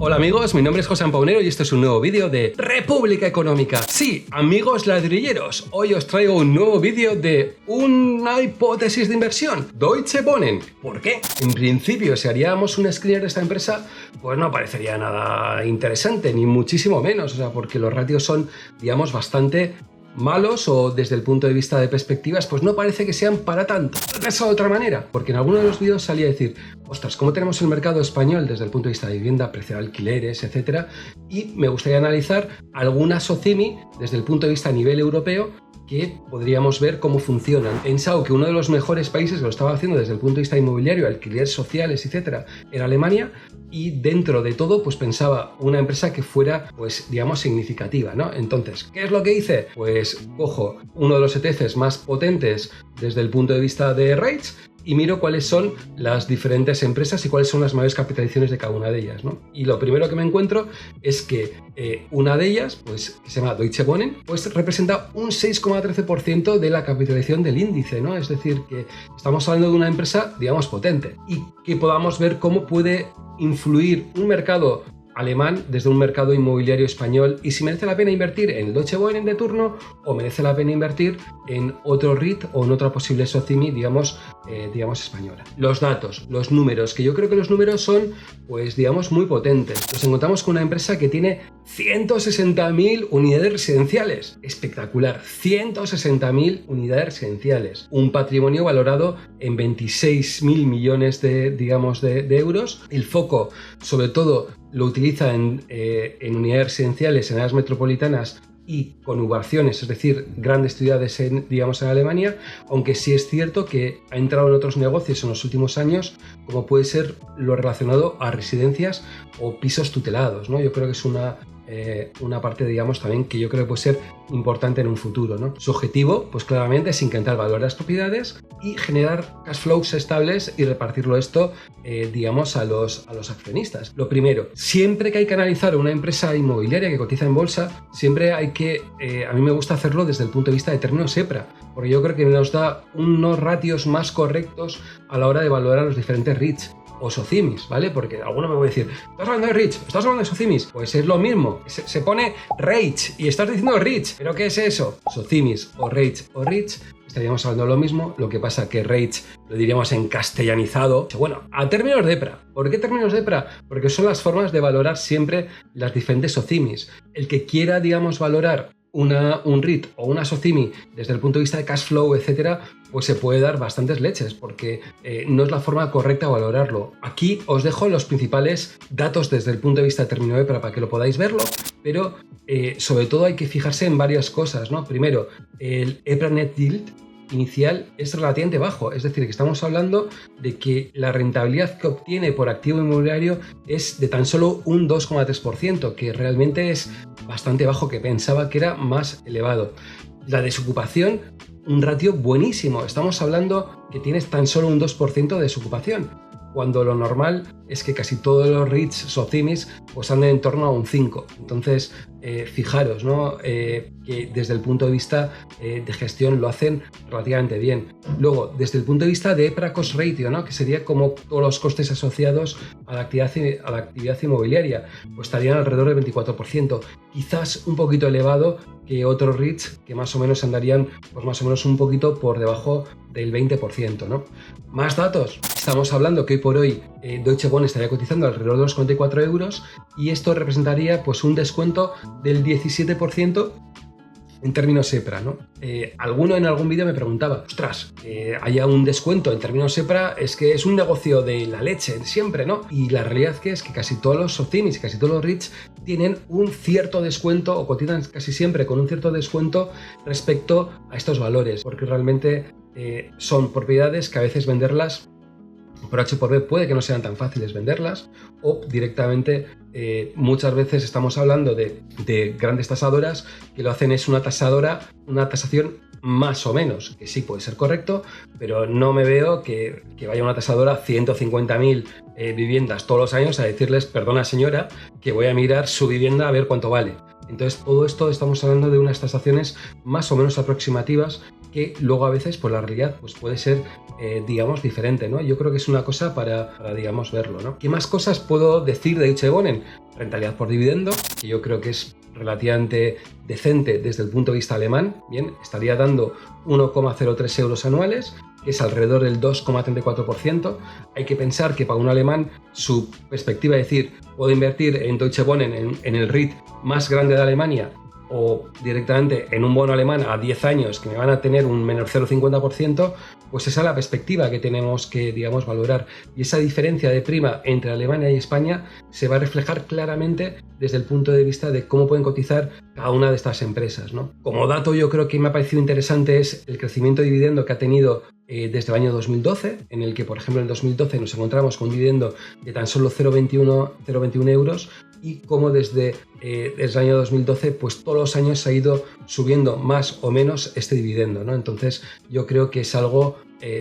Hola amigos, mi nombre es José Paunero y este es un nuevo vídeo de República Económica. Sí, amigos ladrilleros, hoy os traigo un nuevo vídeo de una hipótesis de inversión, Deutsche Wohnen. ¿Por qué? En principio, si haríamos un screener de esta empresa, pues no parecería nada interesante, ni muchísimo menos, o sea, porque los ratios son, digamos, bastante malos o desde el punto de vista de perspectivas, pues no parece que sean para tanto. Lo he pensado de otra manera, porque en alguno de los vídeos salía a decir, ostras, ¿cómo tenemos el mercado español desde el punto de vista de vivienda, precio de alquileres, etcétera? Y me gustaría analizar algunas SOCIMI desde el punto de vista a nivel europeo que podríamos ver cómo funcionan. He pensado que uno de los mejores países que lo estaba haciendo desde el punto de vista inmobiliario, alquileres sociales, etcétera, era Alemania, y dentro de todo, pues pensaba una empresa que fuera, pues digamos, significativa, ¿no? Entonces, ¿qué es lo que hice? Pues cojo uno de los ETFs más potentes desde el punto de vista de rates y miro cuáles son las diferentes empresas y cuáles son las mayores capitalizaciones de cada una de ellas, ¿no? Y lo primero que me encuentro es que una de ellas, pues que se llama Deutsche Wohnen, pues representa un 6,13% de la capitalización del índice, ¿no? Es decir, que estamos hablando de una empresa, digamos, potente y que podamos ver cómo puede influir un mercado alemán desde un mercado inmobiliario español y si merece la pena invertir en el Deutsche Wohnen de turno o merece la pena invertir en otro REIT o en otra posible SOCIMI, digamos española. Los datos, los números, que yo creo que los números son, pues digamos, muy potentes. Nos encontramos con una empresa que tiene 160.000 unidades residenciales. Espectacular, 160.000 unidades residenciales. Un patrimonio valorado en 26.000 millones de euros. El foco, sobre todo, lo utiliza en unidades residenciales en áreas metropolitanas y conurbaciones, es decir, grandes ciudades en Alemania, aunque sí es cierto que ha entrado en otros negocios en los últimos años, como puede ser lo relacionado a residencias o pisos tutelados, ¿no? Yo creo que es una parte, digamos, también que yo creo que puede ser importante en un futuro, ¿no? Su objetivo, pues claramente es incrementar el valor de las propiedades y generar cash flows estables y repartirlo esto, digamos, a los accionistas. Lo primero, siempre que hay que analizar una empresa inmobiliaria que cotiza en bolsa, siempre hay que, a mí me gusta hacerlo desde el punto de vista de términos EPRA, porque yo creo que nos da unos ratios más correctos a la hora de valorar los diferentes REITs o SOCIMIs, ¿vale? Porque alguno me va a decir, ¿estás hablando de REITs? ¿Estás hablando de SOCIMIs? Pues es lo mismo, se pone REITs y estás diciendo REITs, ¿pero qué es eso? SOCIMIs o REITs o REITs, estaríamos hablando de lo mismo, lo que pasa que REITs lo diríamos en castellanizado. Bueno, a términos de EPRA. ¿Por qué términos de EPRA? Porque son las formas de valorar siempre las diferentes SOCIMIs. El que quiera, digamos, valorar un REIT o una SOCIMI desde el punto de vista de cash flow, etcétera, pues se puede dar bastantes leches porque no es la forma correcta de valorarlo. Aquí os dejo los principales datos desde el punto de vista de término EPRA para que lo podáis verlo, pero sobre todo hay que fijarse en varias cosas, ¿no? Primero, el EPRA Net Yield inicial es relativamente bajo, es decir, que estamos hablando de que la rentabilidad que obtiene por activo inmobiliario es de tan solo un 2,3%, que realmente es bastante bajo, que pensaba que era más elevado. La desocupación, un ratio buenísimo, estamos hablando que tienes tan solo un 2% de desocupación, cuando lo normal es que casi todos los REITs SOCIMIs pues anden en torno a un 5. Entonces, fijaros, ¿no? Que desde el punto de vista de gestión lo hacen relativamente bien. Luego, desde el punto de vista de EPRA Cost Ratio, ¿no? Que sería como todos los costes asociados a la actividad inmobiliaria, pues estarían alrededor del 24%. Quizás un poquito elevado que otros REITs que más o menos andarían pues más o menos un poquito por debajo del 20%, ¿no? Más datos. Estamos hablando que hoy por hoy Deutsche Wohnen estaría cotizando alrededor de los 44 euros y esto representaría pues un descuento del 17% en términos EPRA, ¿no? Alguno en algún vídeo me preguntaba, ostras, haya un descuento en términos EPRA, es que es un negocio de la leche siempre, ¿no? Y la realidad que es que casi todos los SOCIMIs y casi todos los REITs tienen un cierto descuento o cotizan casi siempre con un cierto descuento respecto a estos valores, porque realmente son propiedades que a veces venderlas por H por B puede que no sean tan fáciles venderlas o directamente muchas veces estamos hablando de grandes tasadoras que lo hacen es una tasación más o menos, que sí puede ser correcto, pero no me veo que vaya una tasadora a 150.000 viviendas todos los años a decirles, perdona señora, que voy a mirar su vivienda a ver cuánto vale. Entonces todo esto estamos hablando de unas tasaciones más o menos aproximativas que luego a veces por la realidad pues puede ser digamos diferente, ¿no? Yo creo que es una cosa para digamos verlo, ¿no? ¿Qué más cosas puedo decir de Deutsche Wohnen? Rentabilidad por dividendo, que yo creo que es relativamente decente desde el punto de vista alemán. Bien, estaría dando 1,03 euros anuales, que es alrededor del 2,34%. Hay que pensar que para un alemán su perspectiva es decir, puedo invertir en Deutsche Wohnen, en el REIT más grande de Alemania, o directamente en un bono alemán a 10 años que me van a tener un menos 0,50%, pues esa es la perspectiva que tenemos que, digamos, valorar. Y esa diferencia de prima entre Alemania y España se va a reflejar claramente desde el punto de vista de cómo pueden cotizar cada una de estas empresas, ¿no? Como dato, yo creo que me ha parecido interesante es el crecimiento de dividendo que ha tenido desde el año 2012, en el que, por ejemplo, en el 2012 nos encontramos con un dividendo de tan solo 0,21 euros, y cómo desde el año 2012 pues todos los años se ha ido subiendo más o menos este dividendo, ¿no? Entonces yo creo que es algo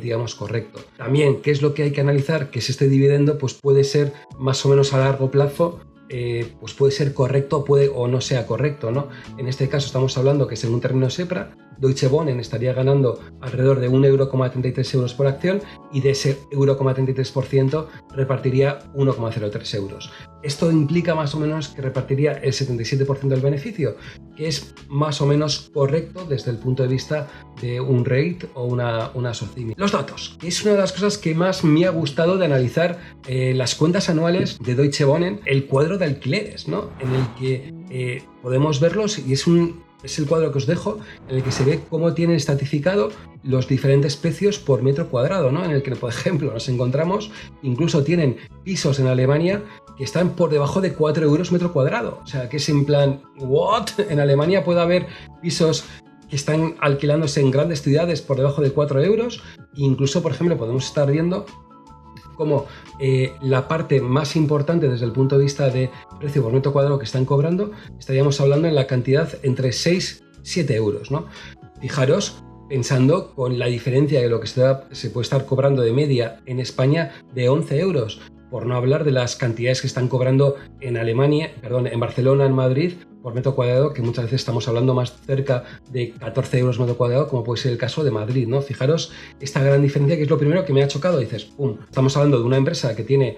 digamos correcto. También, ¿qué es lo que hay que analizar? Que si este dividendo pues puede ser más o menos a largo plazo, pues puede ser correcto o no sea correcto, ¿no? En este caso estamos hablando que según términos EPRA, Deutsche Wohnen estaría ganando alrededor de 1,33 euros por acción, y de ese 1,33% repartiría 1,03 euros. Esto implica más o menos que repartiría el 77% del beneficio, que es más o menos correcto desde el punto de vista de un REIT o una SOCIMI. Los datos, que es una de las cosas que más me ha gustado de analizar las cuentas anuales de Deutsche Wohnen, el cuadro de alquileres, ¿no? En el que podemos verlos, y es el cuadro que os dejo, en el que se ve cómo tienen estratificado los diferentes precios por metro cuadrado, ¿no? En el que, por ejemplo, nos encontramos, incluso tienen pisos en Alemania que están por debajo de 4 euros metro cuadrado. O sea, que es en plan, ¿what? En Alemania puede haber pisos que están alquilándose en grandes ciudades por debajo de 4 euros. Incluso, por ejemplo, podemos estar viendo como la parte más importante desde el punto de vista de precio por metro cuadrado que están cobrando, estaríamos hablando en la cantidad entre 6 y 7 euros, ¿no? Fijaros, pensando con la diferencia de lo que se puede estar cobrando de media en España de 11 euros, por no hablar de las cantidades que están cobrando en en Barcelona, en Madrid, por metro cuadrado, que muchas veces estamos hablando más cerca de 14 euros metro cuadrado, como puede ser el caso de Madrid, ¿no? Fijaros esta gran diferencia, que es lo primero que me ha chocado. Dices, ¡pum! Estamos hablando de una empresa que tiene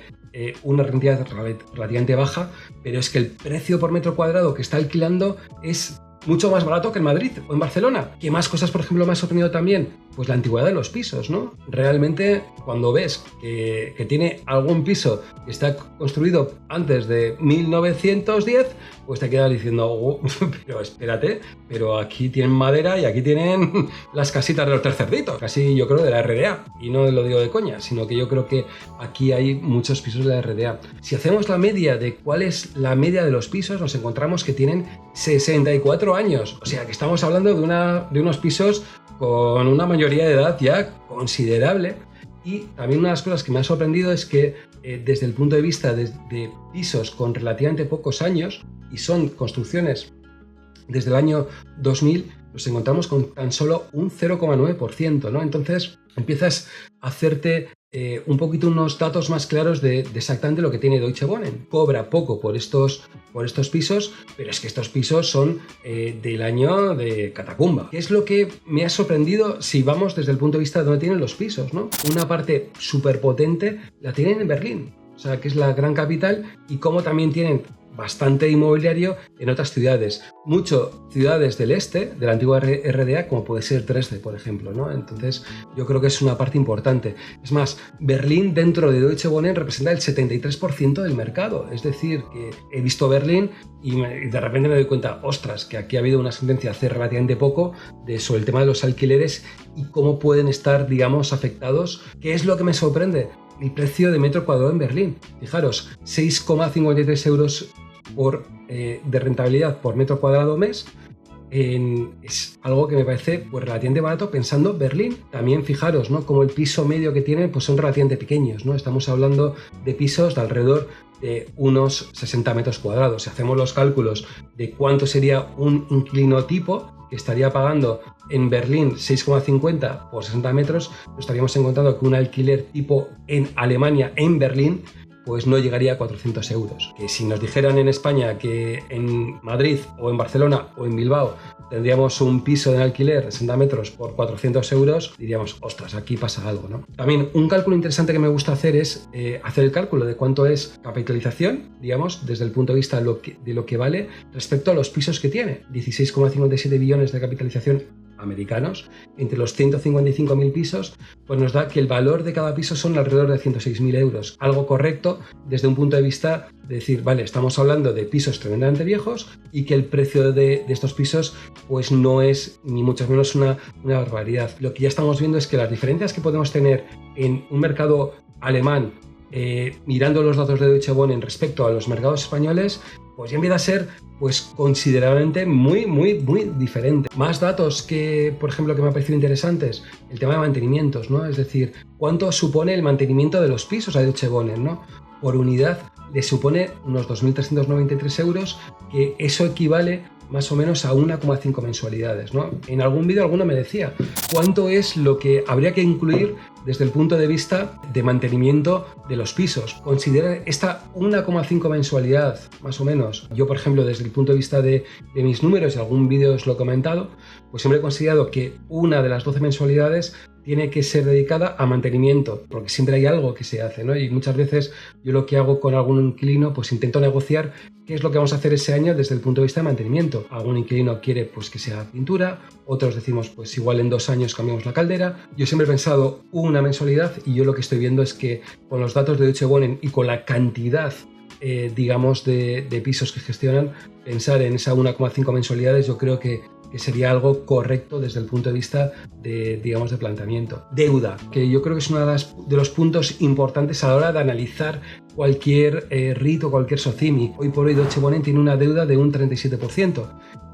una rentabilidad relativamente baja, pero es que el precio por metro cuadrado que está alquilando es mucho más barato que en Madrid o en Barcelona. ¿Qué más cosas, por ejemplo, me ha sorprendido también? Pues la antigüedad de los pisos, ¿no? Realmente, cuando ves que tiene algún piso que está construido antes de 1910, pues te quedas diciendo, oh, pero espérate, pero aquí tienen madera y aquí tienen las casitas de los tres cerditos, casi yo creo de la RDA, y no lo digo de coña, sino que yo creo que aquí hay muchos pisos de la RDA. Si hacemos la media de cuál es la media de los pisos, nos encontramos que tienen 64 años, o sea que estamos hablando de unos pisos con una mayoría de edad ya considerable. Y también una de las cosas que me ha sorprendido es que desde el punto de vista de pisos con relativamente pocos años, y son construcciones desde el año 2000, nos encontramos con tan solo un 0,9%, ¿no? Entonces empiezas a hacerte un poquito unos datos más claros de exactamente lo que tiene Deutsche Wohnen. Cobra poco por estos pisos, pero es que estos pisos son del año de catacumba. ¿Qué es lo que me ha sorprendido si vamos desde el punto de vista de dónde tienen los pisos, ¿no? Una parte súper potente la tienen en Berlín, o sea, que es la gran capital, y como también tienen bastante inmobiliario en otras ciudades, mucho ciudades del este, de la antigua RDA, como puede ser Dresde, por ejemplo, ¿no? Entonces yo creo que es una parte importante. Es más, Berlín dentro de Deutsche Wohnen representa el 73% del mercado, es decir, que he visto Berlín y de repente me doy cuenta, ostras, que aquí ha habido una sentencia hace relativamente poco sobre el tema de los alquileres y cómo pueden estar, digamos, afectados. ¿Qué es lo que me sorprende? El precio de metro cuadrado en Berlín. Fijaros, 6,53 euros de rentabilidad por metro cuadrado mes. Es algo que me parece pues relativamente barato pensando Berlín. También fijaros, ¿no? Como el piso medio que tienen pues son relativamente pequeños, ¿no? Estamos hablando de pisos de alrededor de unos 60 metros cuadrados. Si hacemos los cálculos de cuánto sería un inquilino tipo que estaría pagando en Berlín 6,50 por 60 metros, nos estaríamos encontrando que un alquiler tipo en Alemania, en Berlín, pues no llegaría a 400 euros. Que si nos dijeran en España que en Madrid o en Barcelona o en Bilbao tendríamos un piso en alquiler de 60 metros por 400 euros, diríamos, ostras, aquí pasa algo, ¿no? También un cálculo interesante que me gusta hacer es hacer el cálculo de cuánto es capitalización, digamos, desde el punto de vista de lo que vale respecto a los pisos que tiene. 16,57 billones de capitalización americanos, entre los 155.000 pisos, pues nos da que el valor de cada piso son alrededor de 106.000 euros. Algo correcto desde un punto de vista de decir, vale, estamos hablando de pisos tremendamente viejos y que el precio de estos pisos pues no es ni mucho menos una barbaridad. Lo que ya estamos viendo es que las diferencias que podemos tener en un mercado alemán, mirando los datos de Deutsche Wohnen respecto a los mercados españoles, pues ya empieza a ser pues considerablemente muy diferente. Más datos que, por ejemplo, que me han parecido interesantes, el tema de mantenimientos, ¿no? Es decir, ¿cuánto supone el mantenimiento de los pisos a Deutsche Wohnen, ¿no? Por unidad le supone unos 2.393 euros, que eso equivale más o menos a 1,5 mensualidades, ¿no? En algún vídeo alguno me decía cuánto es lo que habría que incluir desde el punto de vista de mantenimiento de los pisos. Considera esta 1,5 mensualidad, más o menos. Yo, por ejemplo, desde el punto de vista de mis números, y algún vídeo os lo he comentado, pues siempre he considerado que una de las 12 mensualidades tiene que ser dedicada a mantenimiento, porque siempre hay algo que se hace, ¿no? Y muchas veces yo lo que hago con algún inquilino, pues intento negociar qué es lo que vamos a hacer ese año desde el punto de vista de mantenimiento. Algún inquilino quiere pues que sea pintura, otros decimos pues igual en 2 años cambiamos la caldera. Yo siempre he pensado una mensualidad y yo lo que estoy viendo es que con los datos de Deutsche Wohnen y con la cantidad digamos de pisos que gestionan, pensar en esa 1,5 mensualidades yo creo que sería algo correcto desde el punto de vista de, digamos, de planteamiento. Deuda, que yo creo que es uno de los puntos importantes a la hora de analizar cualquier REIT o cualquier SOCIMI. Hoy por hoy Deutsche Wohnen tiene una deuda de un 37%,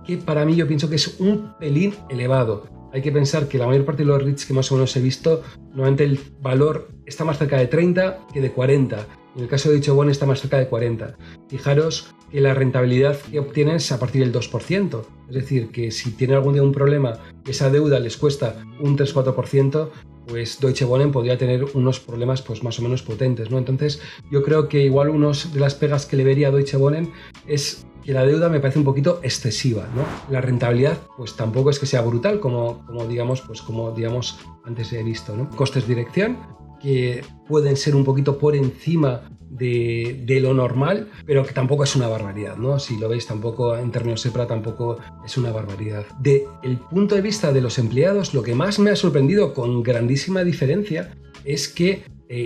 que para mí yo pienso que es un pelín elevado. Hay que pensar que la mayor parte de los REITs que más o menos he visto, normalmente el valor está más cerca de 30 que de 40. En el caso de Deutsche Wohnen está más cerca de 40. Fijaros que la rentabilidad que obtienen es a partir del 2%. Es decir, que si tienen algún día un problema, que esa deuda les cuesta un 3-4%, pues Deutsche Wohnen podría tener unos problemas pues más o menos potentes, ¿no? Entonces yo creo que igual una de las pegas que le vería a Deutsche Wohnen es que la deuda me parece un poquito excesiva, ¿no? La rentabilidad pues tampoco es que sea brutal como digamos antes he visto, ¿no? Costes de dirección que pueden ser un poquito por encima de lo normal, pero que tampoco es una barbaridad, ¿no? Si lo veis, tampoco en términos EPRA tampoco es una barbaridad. Desde el punto de vista de los empleados, lo que más me ha sorprendido con grandísima diferencia es que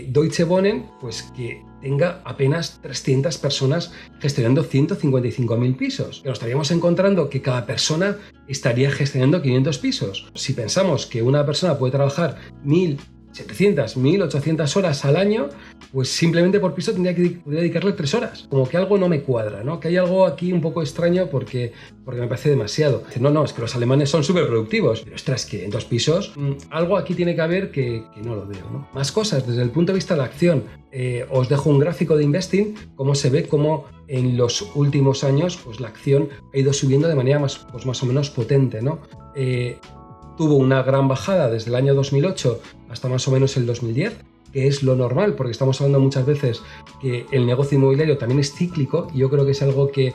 Deutsche Wohnen, pues que tenga apenas 300 personas gestionando 155.000 pisos. Pero estaríamos encontrando que cada persona estaría gestionando 500 pisos. Si pensamos que una persona puede trabajar 1.700, 1.800 horas al año, pues simplemente por piso podría dedicarle 3 horas. Como que algo no me cuadra, ¿no? Que hay algo aquí un poco extraño porque me parece demasiado. No, es que los alemanes son súper productivos. Pero ostras, que en 2 pisos algo aquí tiene que haber que no lo veo, ¿no? Más cosas desde el punto de vista de la acción. Os dejo un gráfico de Investing, cómo se ve cómo en los últimos años pues la acción ha ido subiendo de manera más o menos potente, ¿no? Tuvo una gran bajada desde el año 2008 hasta más o menos el 2010, que es lo normal, porque estamos hablando muchas veces que el negocio inmobiliario también es cíclico, y yo creo que es algo que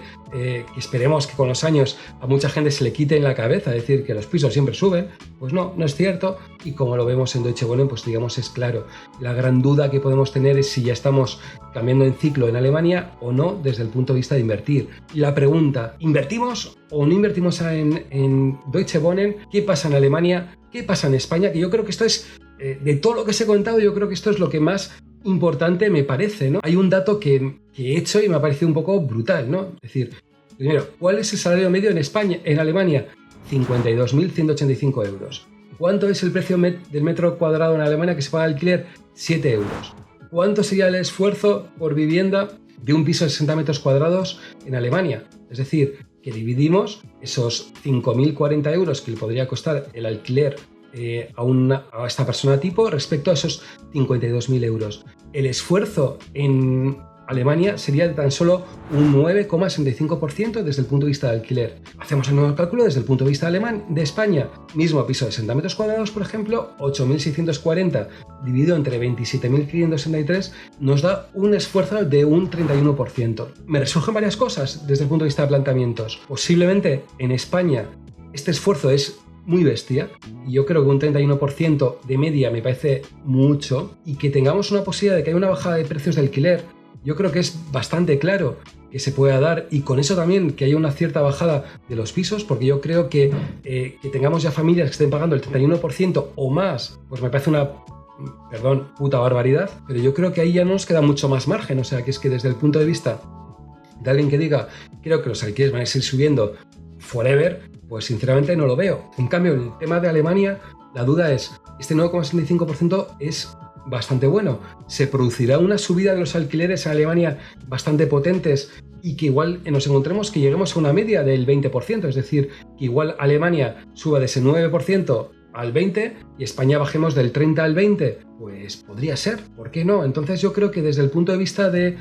esperemos que con los años a mucha gente se le quite en la cabeza, decir que los pisos siempre suben. Pues no es cierto, y como lo vemos en Deutsche Wohnen, pues digamos es claro. La gran duda que podemos tener es si ya estamos cambiando en ciclo en Alemania o no desde el punto de vista de invertir. Y la pregunta, ¿invertimos o no invertimos en Deutsche Wohnen? ¿Qué pasa en Alemania? ¿Qué pasa en España? Que yo creo que esto es, de todo lo que os he contado, yo creo que esto es lo que más importante me parece, ¿no? Hay un dato que he hecho y me ha parecido un poco brutal, ¿no? Es decir, primero, ¿cuál es el salario medio en Alemania? 52.185 euros. ¿Cuánto es el precio del metro cuadrado en Alemania que se paga alquiler? 7 euros. ¿Cuánto sería el esfuerzo por vivienda de un piso de 60 metros cuadrados en Alemania? Es decir, que dividimos esos 5.040 euros que le podría costar el alquiler a esta persona tipo respecto a esos 52.000 euros. El esfuerzo en Alemania sería de tan solo un 9,65% desde el punto de vista de alquiler. Hacemos el nuevo cálculo desde el punto de vista alemán de España. Mismo piso de 60 metros cuadrados, por ejemplo, 8.640 dividido entre 27.563 nos da un esfuerzo de un 31%. Me resurgen varias cosas desde el punto de vista de planteamientos. Posiblemente en España este esfuerzo es muy bestia, y yo creo que un 31% de media me parece mucho, y que tengamos una posibilidad de que haya una bajada de precios de alquiler, yo creo que es bastante claro que se pueda dar, y con eso también que haya una cierta bajada de los pisos, porque yo creo que tengamos ya familias que estén pagando el 31% o más, pues me parece una, perdón, puta barbaridad, pero yo creo que ahí ya no nos queda mucho más margen. O sea, que es que desde el punto de vista de alguien que diga, creo que los alquileres van a seguir subiendo forever, pues sinceramente no lo veo. En cambio, en el tema de Alemania, la duda es, este 9,65% es bastante bueno. ¿Se producirá una subida de los alquileres en Alemania bastante potentes y que igual nos encontremos que lleguemos a una media del 20%? Es decir, que igual Alemania suba de ese 9% al 20% y España bajemos del 30% al 20%, pues podría ser, ¿por qué no? Entonces yo creo que desde el punto de vista de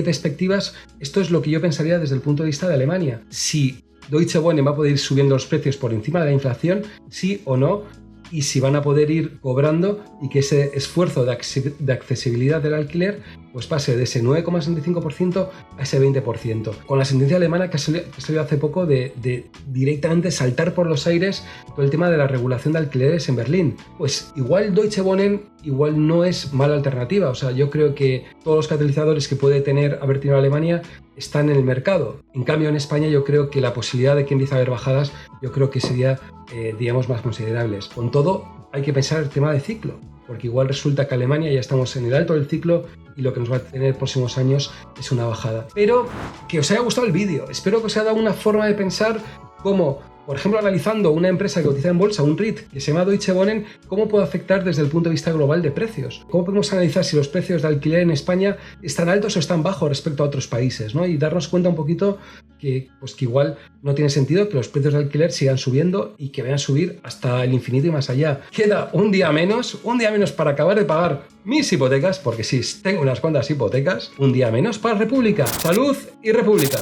perspectivas, esto es lo que yo pensaría desde el punto de vista de Alemania. Si Deutsche Wohnen va a poder ir subiendo los precios por encima de la inflación, sí o no, y si van a poder ir cobrando y que ese esfuerzo de accesibilidad del alquiler pues pase de ese 9,65% a ese 20%. Con la sentencia alemana que salió hace poco de directamente saltar por los aires todo el tema de la regulación de alquileres en Berlín, pues igual Deutsche Wohnen igual no es mala alternativa. O sea, yo creo que todos los catalizadores que puede haber tenido Alemania están en el mercado. En cambio, en España yo creo que la posibilidad de que empiece a haber bajadas, yo creo que sería, digamos, más considerables. Con todo, hay que pensar el tema de ciclo, porque igual resulta que Alemania ya estamos en el alto del ciclo y lo que nos va a tener en próximos años es una bajada. Pero que os haya gustado el vídeo. Espero que os haya dado una forma de pensar cómo, por ejemplo, analizando una empresa que cotiza en bolsa, un REIT, que se llama Deutsche Wohnen, cómo puede afectar desde el punto de vista global de precios. Cómo podemos analizar si los precios de alquiler en España están altos o están bajos respecto a otros países, ¿no? Y darnos cuenta un poquito que igual no tiene sentido que los precios de alquiler sigan subiendo y que vayan a subir hasta el infinito y más allá. Queda un día menos para acabar de pagar mis hipotecas, porque sí, tengo unas cuantas hipotecas. Un día menos para República. Salud y República.